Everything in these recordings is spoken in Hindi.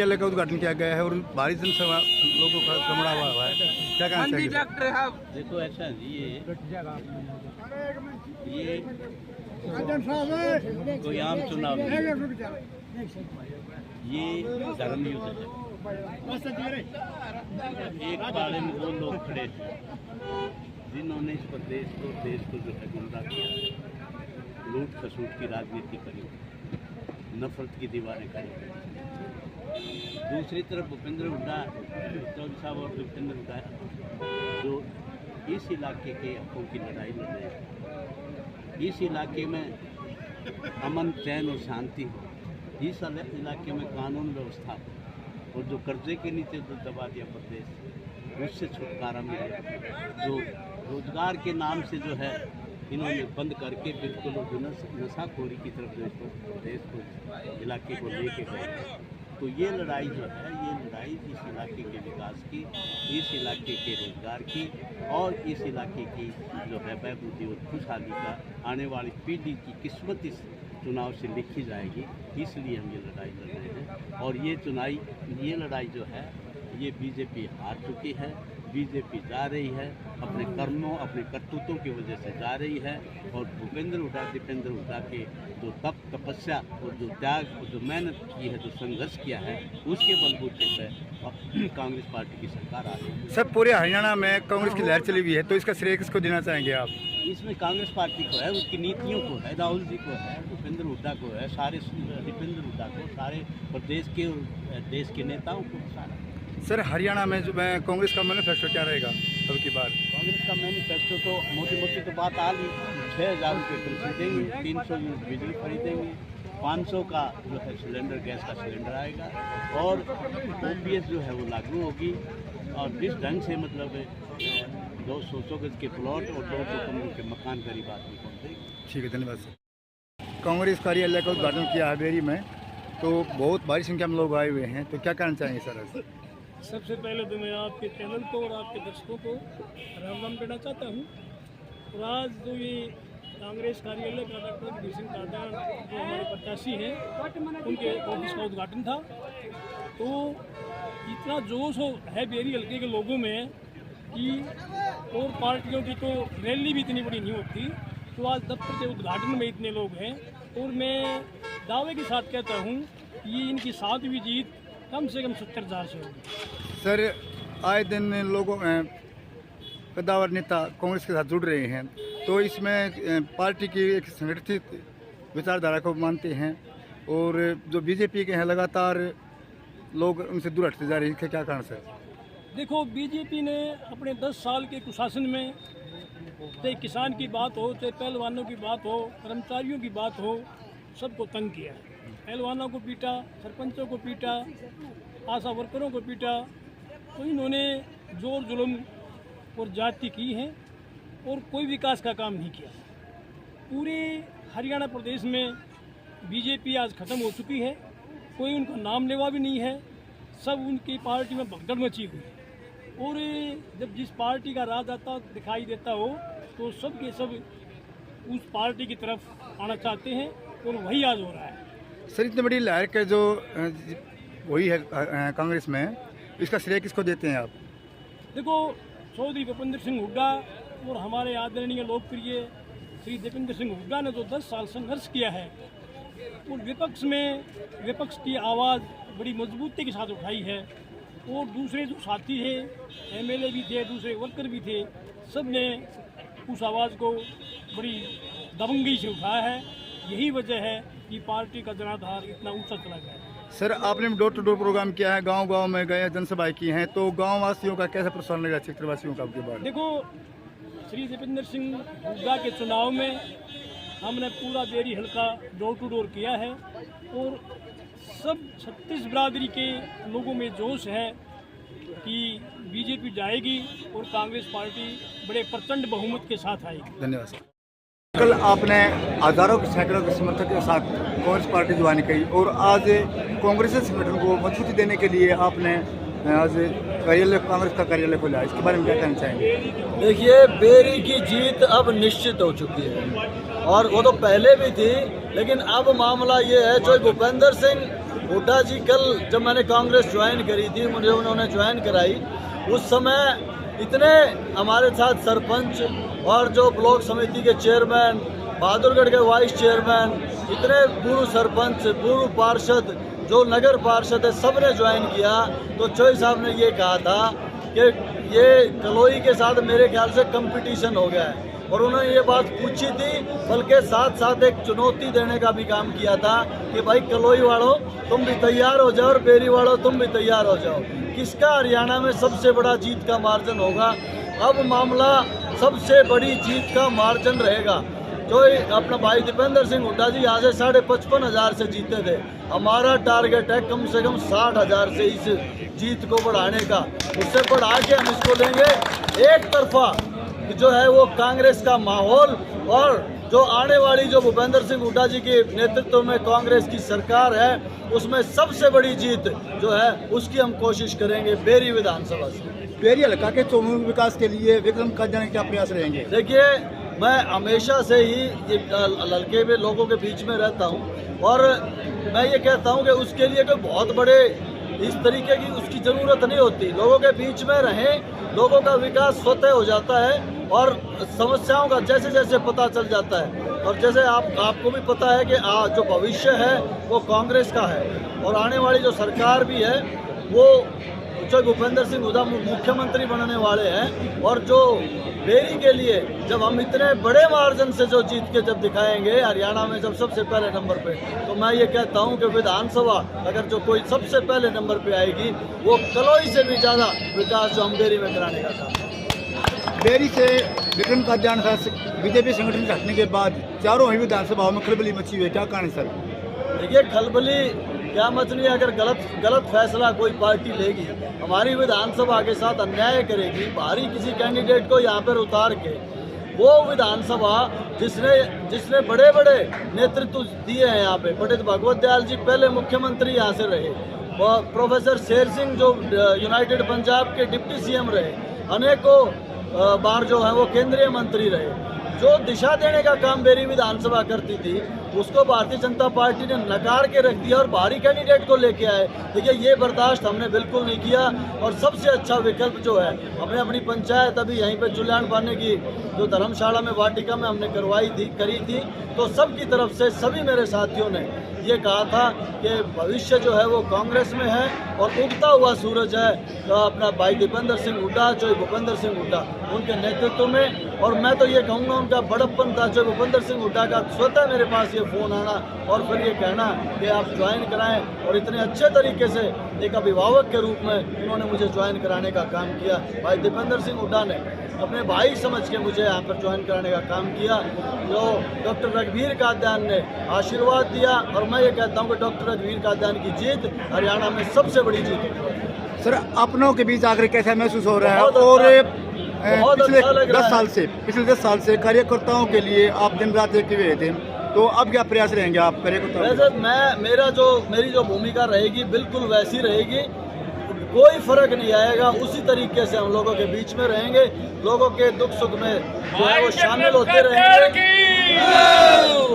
कार्यालय का उद्घाटन किया गया है और भारी जनसभा लोगों का जमड़ा हुआ है, क्या कहना चाहिए? देखो ऐसा है जी, ये कोई आम चुनाव नहीं, ये धर्म युद्ध है। एक बारे में वो लोग खड़े थे जिन्होंने इस प्रदेश को, देश को जो है गुमराह किया, लूट खसूट की राजनीति करी, नफरत की दीवारें खड़ी। दूसरी तरफ भूपेंद्र हुड्डा चौधरी साहब और भूपेंद्र हुड्डा जो इस इलाके के हकों की लड़ाई लड़ रहे हैं, इस इलाके में अमन चैन और शांति हो, इस इलाके में कानून व्यवस्था हो, और जो कर्जे के नीचे जो दबा दिया प्रदेश, उससे छुटकारा मिले, जो रोजगार के नाम से जो है इन्होंने बंद करके बिल्कुल नशाखोरी की तरफ देश को इलाके को लेके गए। तो ये लड़ाई जो है, ये लड़ाई इस इलाके के विकास की, इस इलाके के रोजगार की और इस इलाके की जो है बहबूदी और खुशहाली का आने वाली पीढ़ी की किस्मत इस चुनाव से लिखी जाएगी। इसलिए हम ये लड़ाई लड़ रहे हैं। और ये लड़ाई जो है, ये बीजेपी हार चुकी है। बीजेपी जा रही है अपने कर्मों, अपने करतूतों की वजह से जा रही है। और भूपेंद्र हुड्डा, दीपेंद्र हुड्डा के जो तप तपस्या और जो त्याग और जो मेहनत की है, जो संघर्ष किया है, उसके बलबूते पर कांग्रेस पार्टी की सरकार आ रही है। सर, पूरे हरियाणा में कांग्रेस की लहर चली हुई है, तो इसका श्रेय किसको देना चाहेंगे आप? इसमें कांग्रेस पार्टी को है, उसकी नीतियों को है, राहुल जी को है, भूपेंद्र हुड्डा को है, सारे दीपेंद्र हुड्डा को, सारे प्रदेश के और देश के नेताओं को, सारा। सर, हरियाणा में जो कांग्रेस का मैनिफेस्टो क्या रहेगा अब की बार? कांग्रेस का मैनिफेस्टो तो मोटी तो बात आ ली, 6,000 रुपये पेंशन देंगे, 300 यूनिट बिजली खरीदेंगे, 500 का जो है सिलेंडर, गैस का सिलेंडर आएगा, और OPS जो है वो लागू होगी। और जिस ढंग से मतलब 200 गज के प्लॉट और 200 कमरों के मकान गरीब आदमी को देंगे। ठीक है, धन्यवाद सर। कांग्रेस कार्यालय का उद्घाटन किया है बेरी में, तो बहुत भारी संख्या में लोग आए हुए हैं, तो क्या कहना चाहेंगे सर? सबसे पहले तो मैं आपके चैनल को और आपके दर्शकों को राम राम कहना चाहता हूँ। और आज जो ये कांग्रेस कार्यालय का डॉक्टर वी सिंह कादा जो हमारे प्रत्याशी हैं, उनके ऑफिस का उद्घाटन था, तो इतना जोश है बेरी हल्के के लोगों में कि और पार्टियों की तो रैली भी इतनी बड़ी नहीं होती, तो आज दफ्तर के उद्घाटन में इतने लोग हैं। और मैं दावे के साथ कहता हूँ कि इनकी 7वीं जीत कम से कम 70,000 से होगी। सर, आए दिन लोगों कद्दावर नेता कांग्रेस के साथ जुड़ रहे हैं, तो इसमें पार्टी की एक संगठित विचारधारा को मानते हैं, और जो बीजेपी के हैं लगातार लोग उनसे दूर हटते जा रहे हैं, क्या कारण सर? देखो, बीजेपी ने अपने 10 साल के कुशासन में, चाहे किसान की बात हो, चाहे पहलवानों की बात हो, कर्मचारियों की बात हो, सबको तंग किया है। पहलवानों को पीटा, सरपंचों को पीटा, आशा वर्करों को पीटा। तो इन्होंने जोर जुल्म और जाति की है और कोई विकास का काम नहीं किया। पूरे हरियाणा प्रदेश में बीजेपी आज ख़त्म हो चुकी है, कोई उनका नाम लेवा भी नहीं है, सब उनकी पार्टी में भगदड़ मची हुई है। और जब जिस पार्टी का राज आता दिखाई देता हो, तो सब के सब उस पार्टी की तरफ आना चाहते हैं, और वही आज हो रहा है। सर, इतनी बड़ी लहर के जो वही है कांग्रेस में, इसका श्रेय किसको देते हैं आप? देखो, चौधरी भूपेंद्र सिंह हुड्डा और हमारे आदरणीय लोकप्रिय श्री दीपेंद्र सिंह हुड्डा ने जो 10 साल संघर्ष किया है, और विपक्ष की आवाज़ बड़ी मजबूती के साथ उठाई है। और दूसरे जो साथी थे, MLA भी थे, दूसरे वर्कर भी थे, सब ने उस आवाज़ को बड़ी दबंगी से उठाया है। यही वजह है कि पार्टी का जनाधार इतना ऊंचा चला गया है। सर, आपने डोर टू डोर प्रोग्राम किया है, गांव-गांव में गए, जनसभाएं की हैं, तो गांव वासियों का कैसा प्रसारण लगा, क्षेत्रवासियों का आपके बाद? देखो, श्री दीपेंद्र सिंह हुड्डा के चुनाव में हमने पूरा बेरी हल्का डोर टू डोर किया है, और सब 36 बिरादरी के लोगों में जोश है कि बीजेपी जाएगी और कांग्रेस पार्टी बड़े प्रचंड बहुमत के साथ आएगी। धन्यवाद सर। कल आपने हजारों सैकड़ों के समर्थक के साथ कांग्रेस पार्टी ज्वाइन की, और आज कांग्रेस संगठन को मजबूती देने के लिए आपने आज कार्यालय, कांग्रेस का कार्यालय खोला, इसके बारे में क्या कहना चाहेंगे? देखिए, बेरी की जीत अब निश्चित हो चुकी है, और वो तो पहले भी थी, लेकिन अब मामला ये है, जो भूपेंद्र सिंह हुड्डा जी कल जब मैंने कांग्रेस ज्वाइन करी थी, मुझे उन्होंने ज्वाइन कराई, उस समय इतने हमारे साथ सरपंच और जो ब्लॉक समिति के चेयरमैन, बहादुरगढ़ के वाइस चेयरमैन, इतने पूर्व सरपंच, पूर्व पार्षद, जो नगर पार्षद है, सब ने ज्वाइन किया। तो चोई साहब ने ये कहा था कि ये कलोई के साथ मेरे ख्याल से कंपटीशन हो गया है, और उन्होंने ये बात पूछी थी, बल्कि साथ साथ एक चुनौती देने का भी काम किया था कि भाई कलोई वालों तुम भी तैयार हो जाओ और बेरी वालों तुम भी तैयार हो जाओ। किसका हरियाणा में सबसे बड़ा जीत का मार्जिन होगा? अब मामला सबसे बड़ी जीत का मार्जिन रहेगा। जो अपना भाई दीपेंद्र सिंह हुड्डा जी यहाँ से 55,500 से जीते थे, हमारा टारगेट है कम से कम 60,000 से इस जीत को बढ़ाने का। उससे बढ़ा के हम इसको लेंगे एक तरफा जो है वो कांग्रेस का माहौल, और जो आने वाली जो भूपेंद्र सिंह हुड्डा जी के नेतृत्व में कांग्रेस की सरकार है, उसमें सबसे बड़ी जीत जो है उसकी हम कोशिश करेंगे बेरी विधानसभा से। बेरी हल्का के चौमुखी विकास के लिए विक्रम कादियानी के क्या प्रयास रहेंगे? देखिए, मैं हमेशा से ही हल्के में लोगों के बीच में रहता हूँ, और मैं ये कहता हूँ कि उसके लिए कोई बहुत बड़े इस तरीके की उसकी ज़रूरत नहीं होती। लोगों के बीच में रहें, लोगों का विकास स्वतः हो जाता है, और समस्याओं का जैसे जैसे पता चल जाता है, और जैसे आपको भी पता है कि जो भविष्य है वो कांग्रेस का है, और आने वाली जो सरकार भी है वो जो भूपेंद्र सिंह हुड्डा मुख्यमंत्री बनने वाले हैं। और जो बेरी के लिए जब हम इतने बड़े मार्जिन से जो जीत के जब दिखाएंगे हरियाणा में जब सबसे पहले नंबर पे, तो मैं ये कहता हूँ कि विधानसभा अगर जो कोई सबसे पहले नंबर पे आएगी वो कलोई से भी ज़्यादा विकास जो हम बेरी में कराने का काम। बेरी से विक्रम कादियानी बीजेपी संगठन से हटने के बाद चारों ही विधानसभाओं में खलबली मची हुई है, क्या कारण है सर? देखिए, खलबली क्या मचनी है? अगर गलत फैसला कोई पार्टी लेगी, हमारी विधानसभा के साथ अन्याय करेगी, बाहरी किसी कैंडिडेट को यहाँ पर उतार के, वो विधानसभा जिसने बड़े बड़े नेतृत्व दिए हैं यहाँ पे, पंडित भगवत दयाल जी पहले मुख्यमंत्री यहाँ से रहे, प्रोफेसर शेर सिंह जो यूनाइटेड पंजाब के डिप्टी सीएम रहे, अनेकों बार जो है वो केंद्रीय मंत्री रहे। जो दिशा देने का काम बेरी विधानसभा करती थी उसको भारतीय जनता पार्टी ने नकार के रख दिया और बाहरी कैंडिडेट को लेके आए। देखिए, ये बर्दाश्त हमने बिल्कुल नहीं किया, और सबसे अच्छा विकल्प जो है, हमने अपनी पंचायत अभी यहीं पे जुलियान पाने की जो धर्मशाला में वाटिका में हमने करी थी, तो सबकी तरफ से सभी मेरे साथियों ने ये कहा था कि भविष्य जो है वो कांग्रेस में है, और उगता हुआ सूरज है तो अपना भाई दीपेंद्र सिंह हुड्डा, जो भूपेंद्र सिंह हुड्डा उनके नेतृत्व में। और मैं तो ये कहूँगा उनका बड़प्पन था, जो भूपेंद्र सिंह हुड्डा का स्वतः मेरे पास ये फ़ोन आना और फिर ये कहना कि आप ज्वाइन कराएं, और इतने अच्छे तरीके से एक अभिभावक के रूप में उन्होंने मुझे ज्वाइन कराने का काम किया। भाई दीपेंद्र सिंह हुड्डा ने अपने भाई समझ के मुझे यहाँ पर ज्वाइन कराने का काम किया। जो डॉक्टर रघुवीर कादियानी ने आशीर्वाद दिया, और मैं ये कहता हूँ कि डॉक्टर रघुवीर कादियानी की जीत हरियाणा में सबसे बड़ी जीत है। सर, अपनों के बीच आकर कैसा महसूस हो रहा है? बहुत पिछले अच्छा लग रहा है। पिछले 10 साल से कार्यकर्ताओं के लिए आप दिन रात एक हुए थे, तो अब क्या प्रयास रहेंगे आप कार्यकर्ताओं? वैसे मेरी जो भूमिका रहेगी बिल्कुल वैसी रहेगी, कोई फर्क नहीं आएगा। उसी तरीके से हम लोगों के बीच में रहेंगे, लोगों के दुख सुख में जो है वो शामिल होते रहेंगे।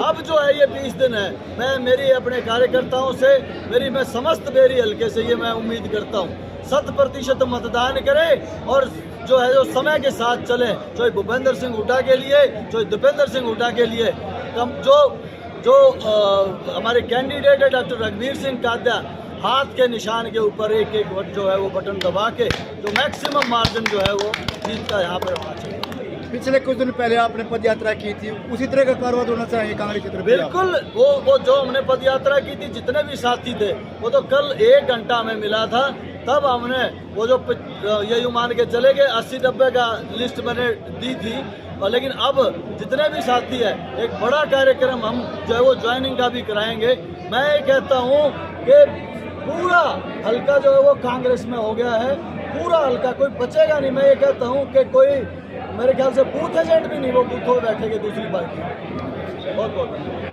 अब जो है ये 20 दिन है, मेरी अपने कार्यकर्ताओं से, मैं समस्त बेरी हल्के से ये मैं उम्मीद करता हूँ 100% मतदान करें, और जो है जो समय के साथ चले, चाहे भूपेंद्र सिंह हुड्डा के लिए, चाहे दीपेंद्र सिंह हुड्डा के लिए। जो हमारे कैंडिडेट है डॉक्टर रघुवीर सिंह कादिया, हाथ के निशान के ऊपर एक एक वोट जो है वो बटन दबा के जो मैक्सिमम मार्जिन जो है वो जीत का यहाँ पर होना चाहिए। पिछले कुछ दिन पहले आपने पद यात्रा की थी, उसी तरह का कार्रवाई होना चाहिए कांग्रेस की तरफ? बिल्कुल, वो जो हमने पद यात्रा की थी, जितने भी साथी थे, वो तो कल 1 घंटा में मिला था, तब हमने वो जो ये यूँ मान के चले गए 80-90 का लिस्ट मैंने दी थी। लेकिन अब जितने भी साथी है, एक बड़ा कार्यक्रम हम जो है वो ज्वाइनिंग का भी कराएंगे। मैं ये कहता हूँ कि पूरा हल्का जो है वो कांग्रेस में हो गया है, पूरा हल्का, कोई बचेगा नहीं। मैं ये कहता हूँ कि कोई मेरे ख्याल से बूथ एजेंट भी नहीं वो बूथों में बैठेंगे दूसरी पार्टी। बहुत बहुत